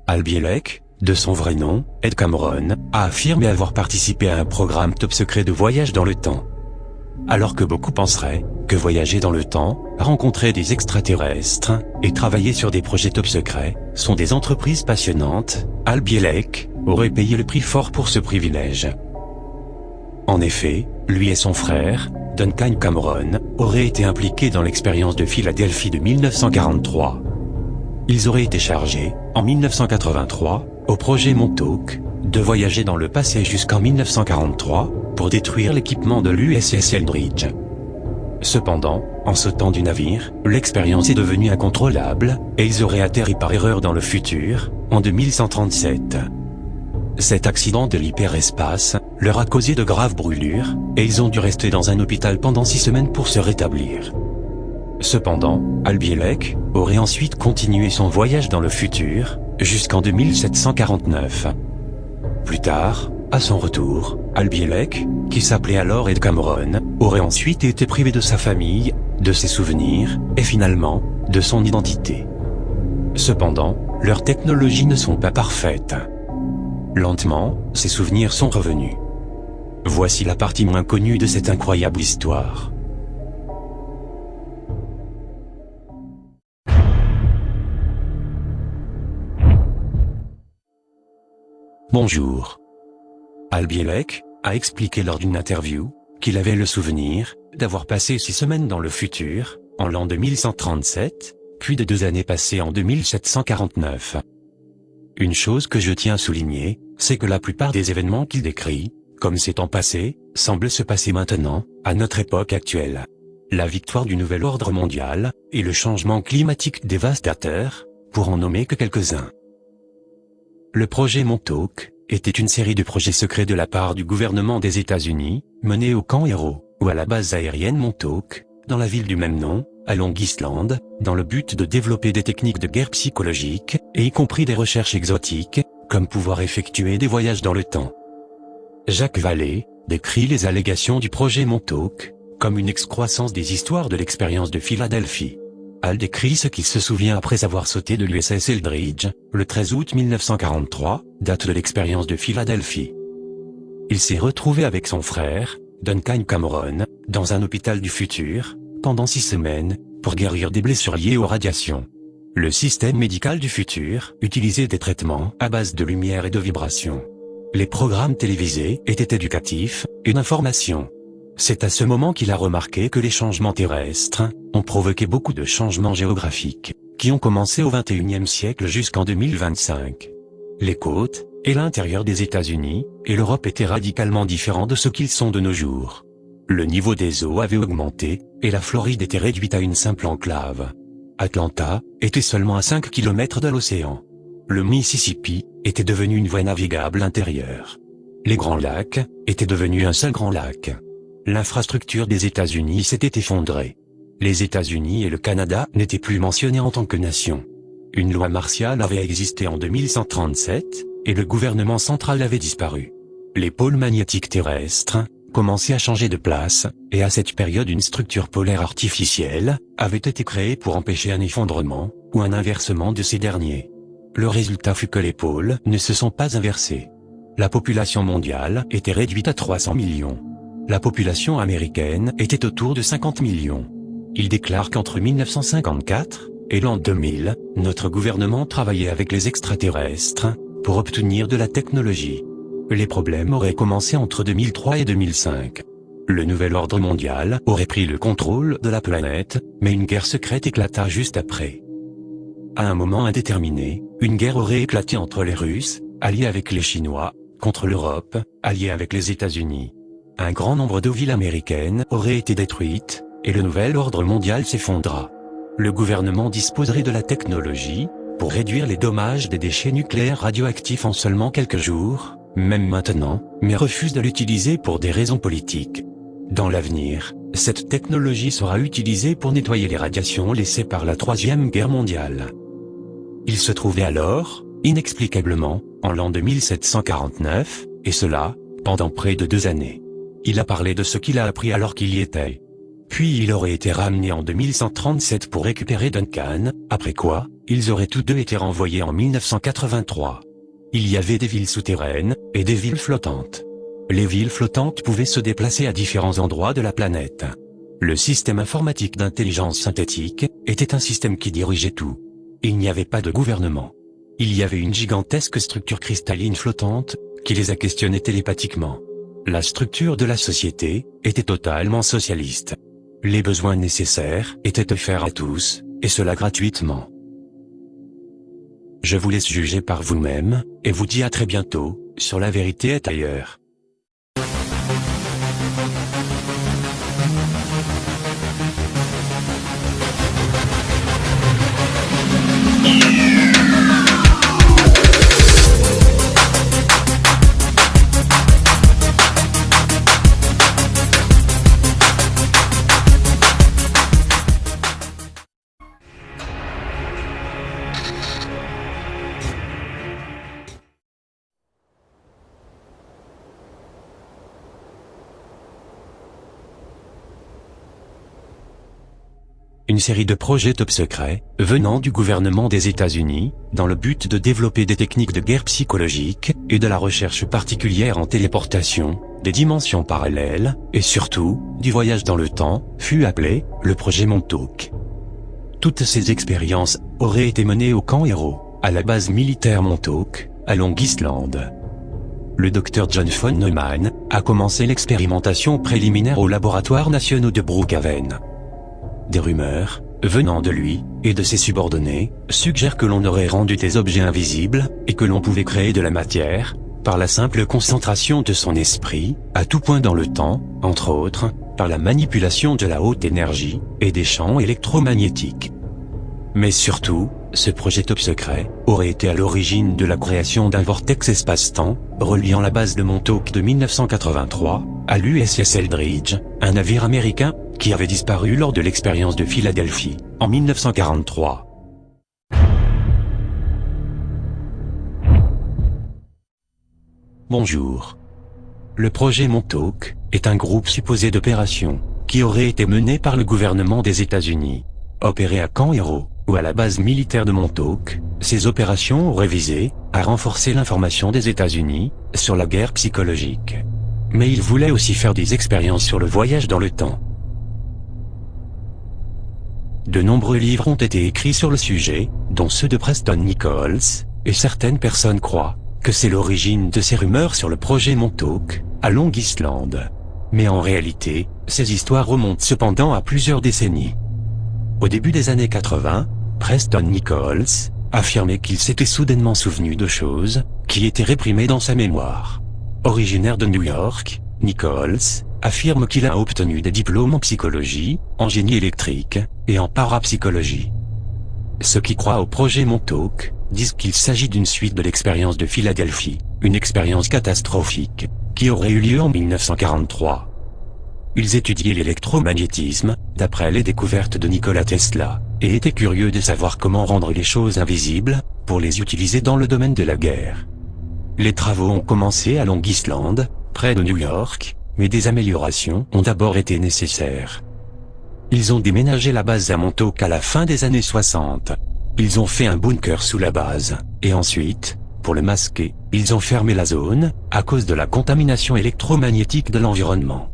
Al Bielek, de son vrai nom, Ed Cameron, a affirmé avoir participé à un programme top secret de voyage dans le temps. Alors que beaucoup penseraient que voyager dans le temps, rencontrer des extraterrestres et travailler sur des projets top secrets sont des entreprises passionnantes, Al Bielek aurait payé le prix fort pour ce privilège. En effet, lui et son frère, Duncan Cameron, auraient été impliqués dans l'expérience de Philadelphie de 1943. Ils auraient été chargés, en 1983, au projet Montauk, de voyager dans le passé jusqu'en 1943, pour détruire l'équipement de l'USS Eldridge. Cependant, en sautant du navire, l'expérience est devenue incontrôlable, et ils auraient atterri par erreur dans le futur, en 2137. Cet accident de l'hyperespace leur a causé de graves brûlures, et ils ont dû rester dans un hôpital pendant 6 semaines pour se rétablir. Cependant, Al Bielek aurait ensuite continué son voyage dans le futur, jusqu'en 2749. Plus tard, à son retour, Al Bielek, qui s'appelait alors Ed Cameron, aurait ensuite été privé de sa famille, de ses souvenirs, et finalement, de son identité. Cependant, leurs technologies ne sont pas parfaites. Lentement, ses souvenirs sont revenus. Voici la partie moins connue de cette incroyable histoire. Bonjour. Al Bielek a expliqué lors d'une interview qu'il avait le souvenir d'avoir passé 6 semaines dans le futur, en l'an 2137, puis de 2 années passées en 2749. Une chose que je tiens à souligner, c'est que la plupart des événements qu'il décrit, comme s'étant passés, semblent se passer maintenant, à notre époque actuelle. La victoire du nouvel ordre mondial, et le changement climatique dévastateur, pour en nommer que quelques-uns. Le projet Montauk était une série de projets secrets de la part du gouvernement des États-Unis, menés au camp Héros, ou à la base aérienne Montauk, dans la ville du même nom, à Long Island, dans le but de développer des techniques de guerre psychologique, et y compris des recherches exotiques, comme pouvoir effectuer des voyages dans le temps. Jacques Vallée décrit les allégations du projet Montauk comme une excroissance des histoires de l'expérience de Philadelphie. Al décrit ce qu'il se souvient après avoir sauté de l'USS Eldridge, le 13 août 1943, date de l'expérience de Philadelphie. Il s'est retrouvé avec son frère, Duncan Cameron, dans un hôpital du futur, pendant 6 semaines, pour guérir des blessures liées aux radiations. Le système médical du futur utilisait des traitements à base de lumière et de vibrations. Les programmes télévisés étaient éducatifs et d'information. C'est à ce moment qu'il a remarqué que les changements terrestres ont provoqué beaucoup de changements géographiques, qui ont commencé au XXIe siècle jusqu'en 2025. Les côtes, et l'intérieur des États-Unis, et l'Europe étaient radicalement différents de ce qu'ils sont de nos jours. Le niveau des eaux avait augmenté, et la Floride était réduite à une simple enclave. Atlanta était seulement à 5 km de l'océan. Le Mississippi était devenu une voie navigable intérieure. Les Grands Lacs étaient devenus un seul grand lac. L'infrastructure des États-Unis s'était effondrée. Les États-Unis et le Canada n'étaient plus mentionnés en tant que nation. Une loi martiale avait existé en 2137, et le gouvernement central avait disparu. Les pôles magnétiques terrestres commençaient à changer de place, et à cette période une structure polaire artificielle avait été créée pour empêcher un effondrement, ou un inversement de ces derniers. Le résultat fut que les pôles ne se sont pas inversés. La population mondiale était réduite à 300 millions. La population américaine était autour de 50 millions. Il déclare qu'entre 1954 et l'an 2000, notre gouvernement travaillait avec les extraterrestres pour obtenir de la technologie. Les problèmes auraient commencé entre 2003 et 2005. Le nouvel ordre mondial aurait pris le contrôle de la planète, mais une guerre secrète éclata juste après. À un moment indéterminé, une guerre aurait éclaté entre les Russes, alliés avec les Chinois, contre l'Europe, alliée avec les États-Unis. Un grand nombre de villes américaines auraient été détruites, et le nouvel ordre mondial s'effondra. Le gouvernement disposerait de la technologie pour réduire les dommages des déchets nucléaires radioactifs en seulement quelques jours, même maintenant, mais refuse de l'utiliser pour des raisons politiques. Dans l'avenir, cette technologie sera utilisée pour nettoyer les radiations laissées par la Troisième Guerre mondiale. Il se trouvait alors, inexplicablement, en l'an 2749, et cela, pendant près de 2 années. Il a parlé de ce qu'il a appris alors qu'il y était. Puis il aurait été ramené en 2137 pour récupérer Duncan, après quoi, Ils auraient tous deux été renvoyés en 1983. Il y avait des villes souterraines, et des villes flottantes. Les villes flottantes pouvaient se déplacer à différents endroits de la planète. Le système informatique d'intelligence synthétique était un système qui dirigeait tout. Il n'y avait pas de gouvernement. Il y avait une gigantesque structure cristalline flottante, qui les a questionnés télépathiquement. La structure de la société était totalement socialiste. Les besoins nécessaires étaient offerts à tous, et cela gratuitement. Je vous laisse juger par vous-même, et vous dis à très bientôt, sur La Vérité est ailleurs. Une série de projets top secrets, venant du gouvernement des États-Unis, dans le but de développer des techniques de guerre psychologique, et de la recherche particulière en téléportation, des dimensions parallèles, et surtout, du voyage dans le temps, fut appelé, le projet Montauk. Toutes ces expériences, auraient été menées au camp Héros, à la base militaire Montauk, à Long Island. Le docteur John von Neumann, a commencé l'expérimentation préliminaire aux laboratoires nationaux de Brookhaven. Des rumeurs, venant de lui, et de ses subordonnés, suggèrent que l'on aurait rendu des objets invisibles, et que l'on pouvait créer de la matière, par la simple concentration de son esprit, à tout point dans le temps, entre autres, par la manipulation de la haute énergie, et des champs électromagnétiques. Mais surtout, ce projet top secret, aurait été à l'origine de la création d'un vortex espace-temps, reliant la base de Montauk de 1983, à l'USS Eldridge, un navire américain, qui avait disparu lors de l'expérience de Philadelphie, en 1943. Bonjour. Le projet Montauk est un groupe supposé d'opérations, qui aurait été mené par le gouvernement des États-Unis. Opéré à Camp Héros, ou à la base militaire de Montauk, ces opérations auraient visé à renforcer l'information des États-Unis sur la guerre psychologique. Mais ils voulaient aussi faire des expériences sur le voyage dans le temps. De nombreux livres ont été écrits sur le sujet, dont ceux de Preston Nichols, et certaines personnes croient que c'est l'origine de ces rumeurs sur le projet Montauk, à Long Island. Mais en réalité, ces histoires remontent cependant à plusieurs décennies. Au début des années 80, Preston Nichols affirmait qu'il s'était soudainement souvenu de choses qui étaient réprimées dans sa mémoire. Originaire de New York, Nichols affirme qu'il a obtenu des diplômes en psychologie, en génie électrique, et en parapsychologie. Ceux qui croient au projet Montauk disent qu'il s'agit d'une suite de l'expérience de Philadelphie, une expérience catastrophique, qui aurait eu lieu en 1943. Ils étudiaient l'électromagnétisme, d'après les découvertes de Nikola Tesla, et étaient curieux de savoir comment rendre les choses invisibles, pour les utiliser dans le domaine de la guerre. Les travaux ont commencé à Long Island, près de New York, mais des améliorations ont d'abord été nécessaires. Ils ont déménagé la base à Montauk à la fin des années 60. Ils ont fait un bunker sous la base, et ensuite, pour le masquer, ils ont fermé la zone, à cause de la contamination électromagnétique de l'environnement.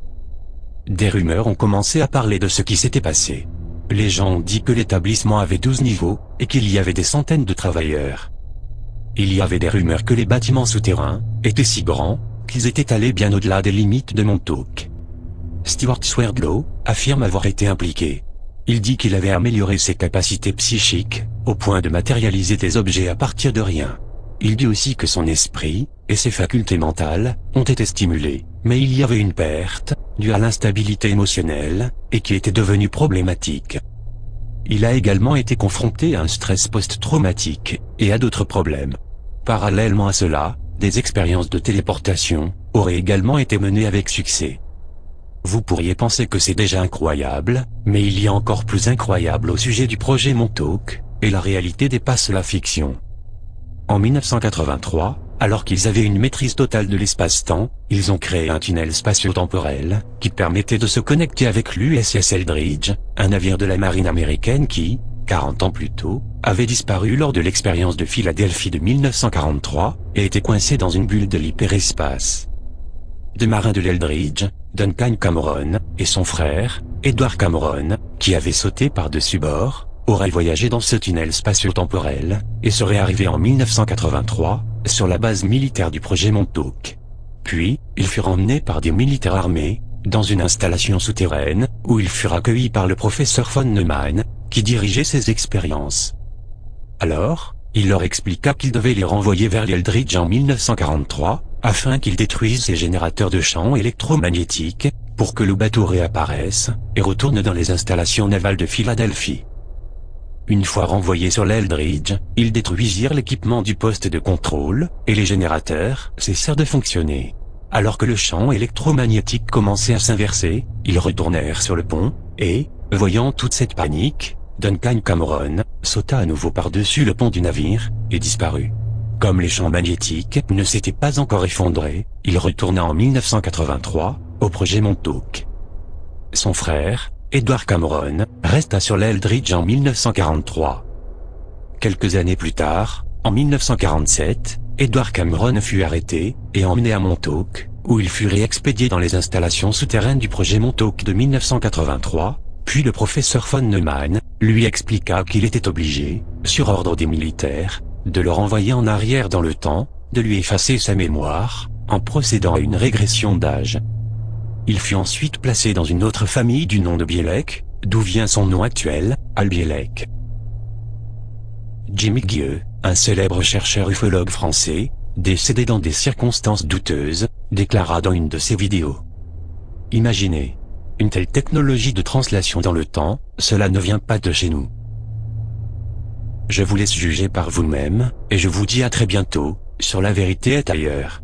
Des rumeurs ont commencé à parler de ce qui s'était passé. Les gens ont dit que l'établissement avait 12 niveaux, et qu'il y avait des centaines de travailleurs. Il y avait des rumeurs que les bâtiments souterrains étaient si grands, qu'ils étaient allés bien au-delà des limites de Montauk. Stuart Swerdlow affirme avoir été impliqué. Il dit qu'il avait amélioré ses capacités psychiques, au point de matérialiser des objets à partir de rien. Il dit aussi que son esprit, et ses facultés mentales, ont été stimulés, mais il y avait une perte, due à l'instabilité émotionnelle, et qui était devenue problématique. Il a également été confronté à un stress post-traumatique, et à d'autres problèmes. Parallèlement à cela, des expériences de téléportation auraient également été menées avec succès. Vous pourriez penser que c'est déjà incroyable, mais il y a encore plus incroyable au sujet du projet Montauk, et la réalité dépasse la fiction. En 1983, alors qu'ils avaient une maîtrise totale de l'espace-temps, ils ont créé un tunnel spatio-temporel, qui permettait de se connecter avec l'USS Eldridge, un navire de la marine américaine qui, 40 ans plus tôt, avait disparu lors de l'expérience de Philadelphie de 1943, et était coincé dans une bulle de l'hyperespace. Deux marins de l'Eldridge, Duncan Cameron, et son frère, Edward Cameron, qui avaient sauté par-dessus bord, auraient voyagé dans ce tunnel spatio-temporel, et seraient arrivés en 1983, sur la base militaire du projet Montauk. Puis, ils furent emmenés par des militaires armés, dans une installation souterraine, où ils furent accueillis par le professeur von Neumann, qui dirigeait ces expériences. Alors, il leur expliqua qu'il devait les renvoyer vers l'Eldridge en 1943, afin qu'ils détruisent ces générateurs de champs électromagnétiques, pour que le bateau réapparaisse, et retourne dans les installations navales de Philadelphie. Une fois renvoyés sur l'Eldridge, ils détruisirent l'équipement du poste de contrôle, et les générateurs cessèrent de fonctionner. Alors que le champ électromagnétique commençait à s'inverser, ils retournèrent sur le pont, et, voyant toute cette panique, Duncan Cameron sauta à nouveau par-dessus le pont du navire, et disparut. Comme les champs magnétiques ne s'étaient pas encore effondrés, il retourna en 1983, au projet Montauk. Son frère, Edward Cameron, resta sur l'Eldridge en 1943. Quelques années plus tard, en 1947, Edward Cameron fut arrêté, et emmené à Montauk, où il fut réexpédié dans les installations souterraines du projet Montauk de 1983, puis le professeur von Neumann lui expliqua qu'il était obligé, sur ordre des militaires, de le renvoyer en arrière dans le temps, de lui effacer sa mémoire, en procédant à une régression d'âge. Il fut ensuite placé dans une autre famille du nom de Bielek, d'où vient son nom actuel, Albielek. Jimmy Guieu, un célèbre chercheur ufologue français, décédé dans des circonstances douteuses, déclara dans une de ses vidéos. Imaginez. Une telle technologie de translation dans le temps, cela ne vient pas de chez nous. Je vous laisse juger par vous-même, et je vous dis à très bientôt, sur La Vérité est ailleurs.